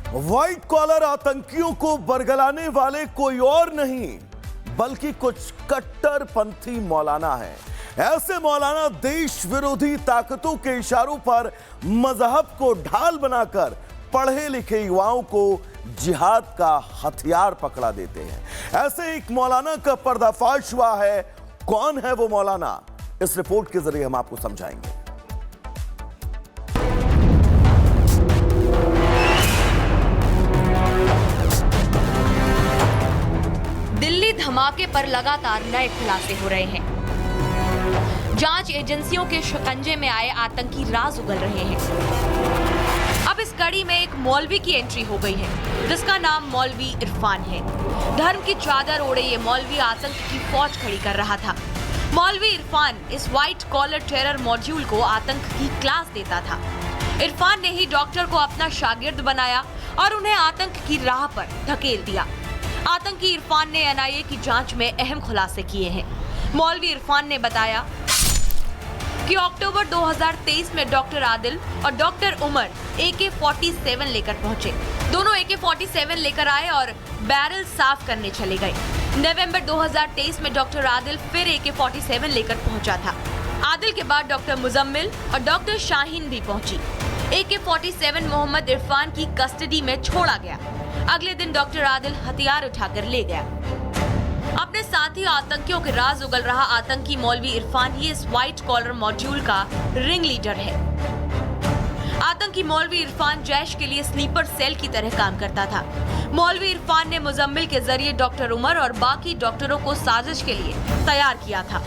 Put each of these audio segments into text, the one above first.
White collar आतंकियों को बरगलाने वाले कोई और नहीं बल्कि कुछ कट्टरपंथी मौलाना है। ऐसे मौलाना देश विरोधी ताकतों के इशारों पर मजहब को ढाल बनाकर पढ़े लिखे युवाओं को जिहाद का हथियार पकड़ा देते हैं। ऐसे एक मौलाना का पर्दाफाश हुआ है। कौन है वो मौलाना, इस रिपोर्ट के जरिए हम आपको समझाएंगे। दिल्ली धमाके पर लगातार नए खुलासे हो रहे हैं। जांच एजेंसियों के शिकंजे में आए आतंकी राज उगल रहे हैं। अब इस कड़ी में एक मौलवी की एंट्री हो गई है जिसका नाम मौलवी इरफान है। धर्म की चादर ओढ़े ये मौलवी आतंक की फौज खड़ी कर रहा था। मौलवी इरफान इस व्हाइट कॉलर टेरर मॉड्यूल को आतंक की क्लास देता था। इरफान ने ही डॉक्टर को अपना शागिर्द बनाया और उन्हें आतंक की राह पर धकेल दिया। आतंकी इरफान ने एनआईए की जांच में अहम खुलासे किए हैं। मौलवी इरफान ने बताया कि अक्टूबर 2023 में डॉक्टर आदिल और डॉक्टर उमर AK-47 लेकर पहुंचे। दोनों AK-47 लेकर आए और बैरल साफ करने चले गए। नवंबर 2023 में डॉक्टर आदिल फिर AK-47 लेकर पहुंचा था। आदिल के बाद डॉक्टर मुजम्मिल और डॉक्टर शाहीन भी पहुंची। AK-47 मोहम्मद इरफान की कस्टडी में छोड़ा गया। अगले दिन डॉक्टर आदिल हथियार उठाकर ले गया। अपने साथी आतंकियों के राज उगल रहा आतंकी मौलवी इरफान ही इस व्हाइट कॉलर मॉड्यूल का रिंग लीडर है। आतंकी मौलवी इरफान जैश के लिए स्लीपर सेल की तरह काम करता था। मौलवी इरफान ने मुजम्मिल के जरिए डॉक्टर उमर और बाकी डॉक्टरों को साजिश के लिए तैयार किया था।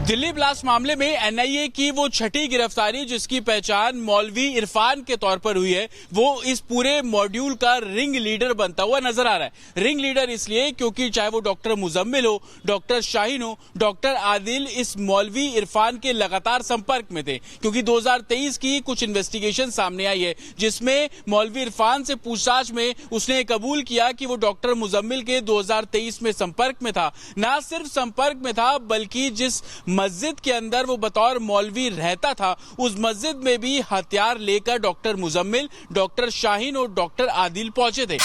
दिल्ली ब्लास्ट मामले में एनआईए की वो छठी गिरफ्तारी जिसकी पहचान मौलवी इरफान के तौर पर हुई है, वो इस पूरे मॉड्यूल का रिंग लीडर बनता हुआ नजर आ रहा है। रिंग लीडर इसलिए क्योंकि चाहे वो डॉक्टर मुजम्मिल हो, डॉक्टर शाहीन हो, डॉक्टर आदिल इस मौलवी इरफान के लगातार संपर्क में थे। क्योंकि 2023 की कुछ इन्वेस्टिगेशन सामने आई है जिसमें मौलवी इरफान से पूछताछ में उसने कबूल किया कि वो डॉक्टर मुजम्मिल के 2023 में संपर्क में था। ना सिर्फ संपर्क में था बल्कि जिस मस्जिद के अंदर वो बतौर मौलवी रहता था उस मस्जिद में भी हथियार लेकर डॉक्टर मुजम्मिल, डॉक्टर शाहीन और डॉक्टर आदिल पहुंचे थे।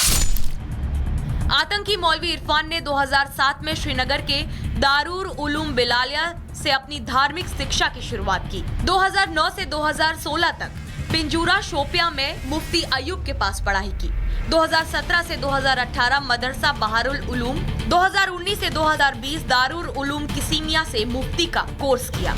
आतंकी मौलवी इरफान ने 2007 में श्रीनगर के दारुल उलूम बिलालिया से अपनी धार्मिक शिक्षा की शुरुआत की। 2009 से 2016 तक पिंजूरा शोपिया में मुफ्ती अयूब के पास पढ़ाई की। 2017 से 2018 मदरसा बहारुल उलूम, 2019 से 2020 दारुल उलूम किसीमिया से मुफ्ती का कोर्स किया।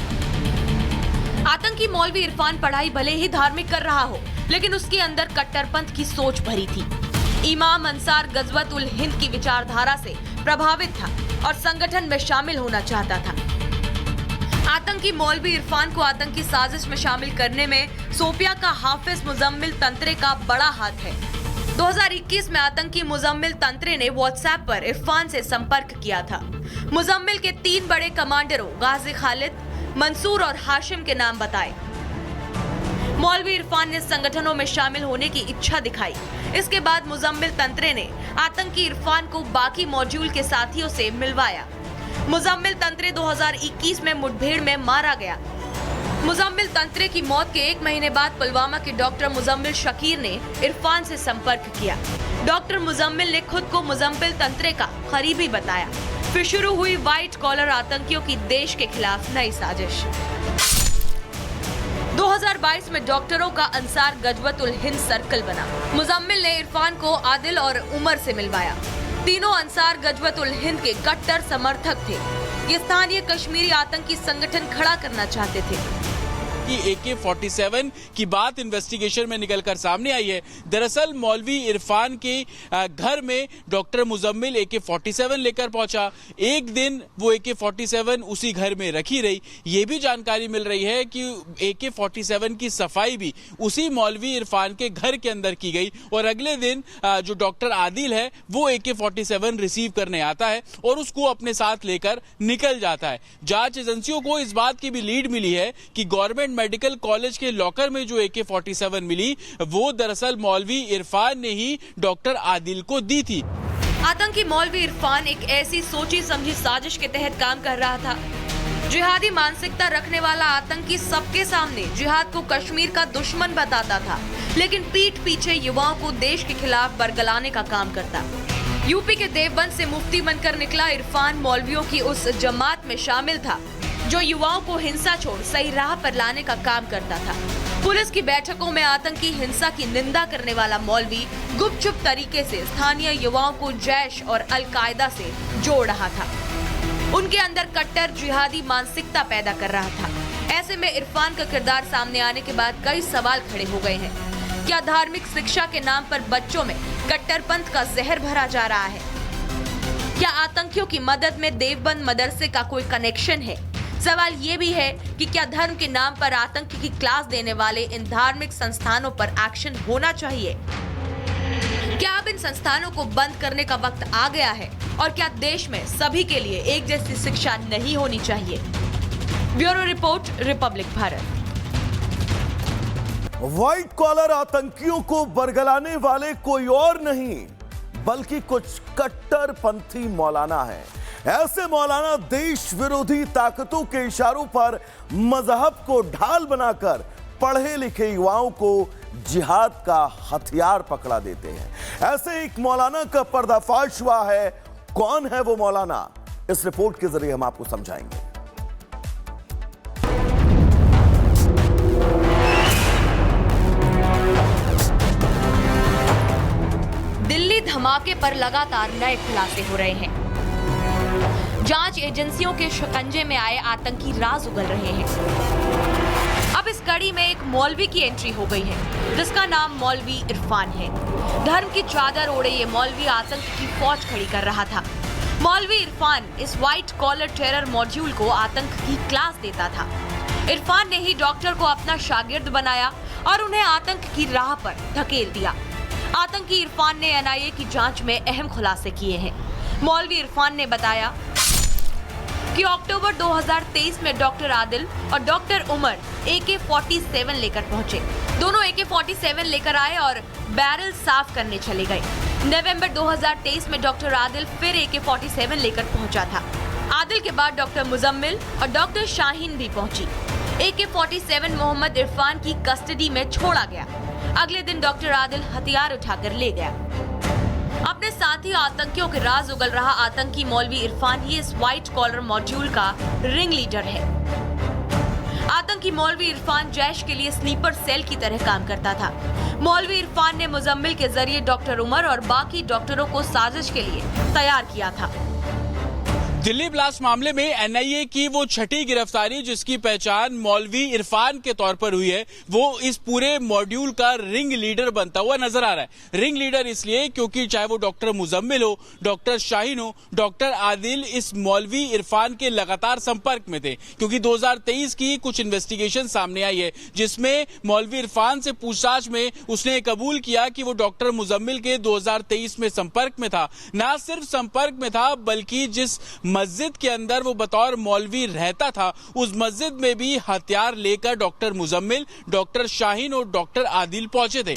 आतंकी मौलवी इरफान पढ़ाई भले ही धार्मिक कर रहा हो लेकिन उसके अंदर कट्टरपंथ की सोच भरी थी। इमाम अंसार गजवत उल हिंद की विचारधारा से प्रभावित था और संगठन में शामिल होना चाहता था। आतंकी मौलवी इरफान को आतंकी साजिश में शामिल करने में सोपिया का हाफिज मुजम्मिल तंत्रे का बड़ा हाथ है। 2021 में आतंकी मुजम्मिल तंत्रे ने व्हाट्सएप पर इरफान से संपर्क किया था। मुजम्मिल के 3 बड़े कमांडरों गाजी खालिद, मंसूर और हाशिम के नाम बताए। मौलवी इरफान ने संगठनों में शामिल होने की इच्छा दिखाई। इसके बाद मुजम्मिल तंत्रे ने आतंकी इरफान को बाकी मॉड्यूल के साथियों से मिलवाया। मुजम्मिल तंत्रे 2021 में मुठभेड़ में मारा गया। मुजम्मिल तंत्रे की मौत के 1 महीने बाद पुलवामा के डॉक्टर मुजम्मिल शकीर ने इरफान से संपर्क किया। डॉक्टर मुजम्मिल ने खुद को मुजम्मिल तंत्रे का करीबी बताया। फिर शुरू हुई व्हाइट कॉलर आतंकियों की देश के खिलाफ नई साजिश। 2022 में डॉक्टरों का अंसार गजवत उल हिंद सर्कल बना। मुजम्मिल ने इरफान को आदिल और उमर से मिलवाया। तीनों अंसार गजवत उल हिंद के कट्टर समर्थक थे। ये स्थानीय कश्मीरी आतंकी संगठन खड़ा करना चाहते थे। कि AK-47 की बात इन्वेस्टिगेशन में निकलकर सामने आई है। दरअसल मौलवी इरफान के घर में डॉक्टर मुजम्मिल AK-47 लेकर पहुंचा। एक दिन वो AK-47 उसी घर में रखी रही। ये भी जानकारी मिल रही है कि AK-47 की सफाई भी उसी मौलवी इरफान के घर के अंदर की गई और अगले दिन जो डॉक्टर आदिल है वो AK-47 रिसीव करने आता है और उसको अपने साथ लेकर निकल जाता है। जांच एजेंसियों को इस बात की भी लीड मिली है कि गवर्नमेंट मेडिकल कॉलेज के लॉकर में जो AK-47 मिली वो दरअसल मौलवी इरफान ने ही डॉक्टर आदिल को दी थी। आतंकी मौलवी इरफान एक ऐसी सोची समझी साजिश के तहत काम कर रहा था। जिहादी मानसिकता रखने वाला आतंकी सबके सामने जिहाद को कश्मीर का दुश्मन बताता था। लेकिन पीठ पीछे युवाओं को देश के खिलाफ बरगलाने का काम करता। यूपी के देवबंद से मुफ्ती बनकर निकला इरफान मौलवियों की उस जमात में शामिल था जो युवाओं को हिंसा छोड़ सही राह पर लाने का काम करता था। पुलिस की बैठकों में आतंकी हिंसा की निंदा करने वाला मौलवी गुपचुप तरीके से स्थानीय युवाओं को जैश और अल-कायदा से जोड़ रहा था। उनके अंदर कट्टर जिहादी मानसिकता पैदा कर रहा था। ऐसे में इरफान का किरदार सामने आने के बाद कई सवाल खड़े हो गए हैं। क्या धार्मिक शिक्षा के नाम पर बच्चों में कट्टरपंथ का जहर भरा जा रहा है? क्या आतंकियों की मदद में देवबंद मदरसे का कोई कनेक्शन है? सवाल ये भी है कि क्या धर्म के नाम पर आतंक की क्लास देने वाले इन धार्मिक संस्थानों पर एक्शन होना चाहिए? क्या अब इन संस्थानों को बंद करने का वक्त आ गया है? और क्या देश में सभी के लिए एक जैसी शिक्षा नहीं होनी चाहिए? Bureau report, republic Bharat. White collar आतंकियों को बरगलाने वाले कोई और नहीं बल्कि कुछ कट्टरपंथी मौलाना है। ऐसे मौलाना देश विरोधी ताकतों के इशारों पर मजहब को ढाल बनाकर पढ़े लिखे युवाओं को जिहाद का हथियार पकड़ा देते हैं। ऐसे एक मौलाना का पर्दाफाश हुआ है। कौन है वो मौलाना? इस रिपोर्ट के जरिए हम आपको समझाएंगे। दिल्ली धमाके पर लगातार नए खुलासे हो रहे हैं। जांच एजेंसियों के शिकंजे में आए आतंकी राज उगल रहे हैं। अब इस कड़ी में एक मौलवी की एंट्री हो गई है जिसका नाम मौलवी इरफान है। धर्म की चादर ओढ़े ये मौलवी आतंक की फौज खड़ी कर रहा था। मौलवी इरफान इस व्हाइट कॉलर टेरर मॉड्यूल को आतंक की क्लास देता था। इरफान ने ही डॉक्टर को अपना शागिर्द बनाया और उन्हें आतंक की राह पर धकेल दिया। आतंकी इरफान ने एनआईए की जांच में अहम खुलासे किए हैं। मौलवी इरफान ने बताया कि अक्टूबर 2023 में डॉक्टर आदिल और डॉक्टर उमर AK-47 लेकर पहुंचे। दोनों AK-47 लेकर आए और बैरल साफ करने चले गए। नवंबर 2023 में डॉक्टर आदिल फिर AK-47 लेकर पहुंचा था। आदिल के बाद डॉक्टर मुजम्मिल और डॉक्टर शाहीन भी पहुंची। AK-47 मोहम्मद इरफान की कस्टडी में छोड़ा गया। अगले दिन डॉक्टर आदिल हथियार उठाकर ले गया। अपने साथी आतंकियों के राज उगल रहा आतंकी मौलवी इरफान ही इस व्हाइट कॉलर मॉड्यूल का रिंग लीडर है। आतंकी मौलवी इरफान जैश के लिए स्लीपर सेल की तरह काम करता था। मौलवी इरफान ने मुजम्मिल के जरिए डॉक्टर उमर और बाकी डॉक्टरों को साजिश के लिए तैयार किया था। दिल्ली ब्लास्ट मामले में एनआईए की वो छठी गिरफ्तारी जिसकी पहचान मौलवी इरफान के तौर पर हुई है, वो इस पूरे मॉड्यूल का रिंग लीडर बनता हुआ नजर आ रहा है। रिंग लीडर इसलिए क्योंकि चाहे वो डॉक्टर मुजम्मिल हो, डॉक्टर शाहीन हो, डॉक्टर आदिल इस मौलवी इरफान के लगातार संपर्क में थे। क्योंकि 2023 की कुछ इन्वेस्टिगेशन सामने आई है जिसमें मौलवी इरफान से पूछताछ में उसने कबूल किया कि वो डॉक्टर मुजम्मिल के 2023 में संपर्क में था। ना सिर्फ संपर्क में था बल्कि जिस मस्जिद के अंदर वो बतौर मौलवी रहता था उस मस्जिद में भी हथियार लेकर डॉक्टर मुजम्मिल, डॉक्टर शाहीन और डॉक्टर आदिल पहुंचे थे।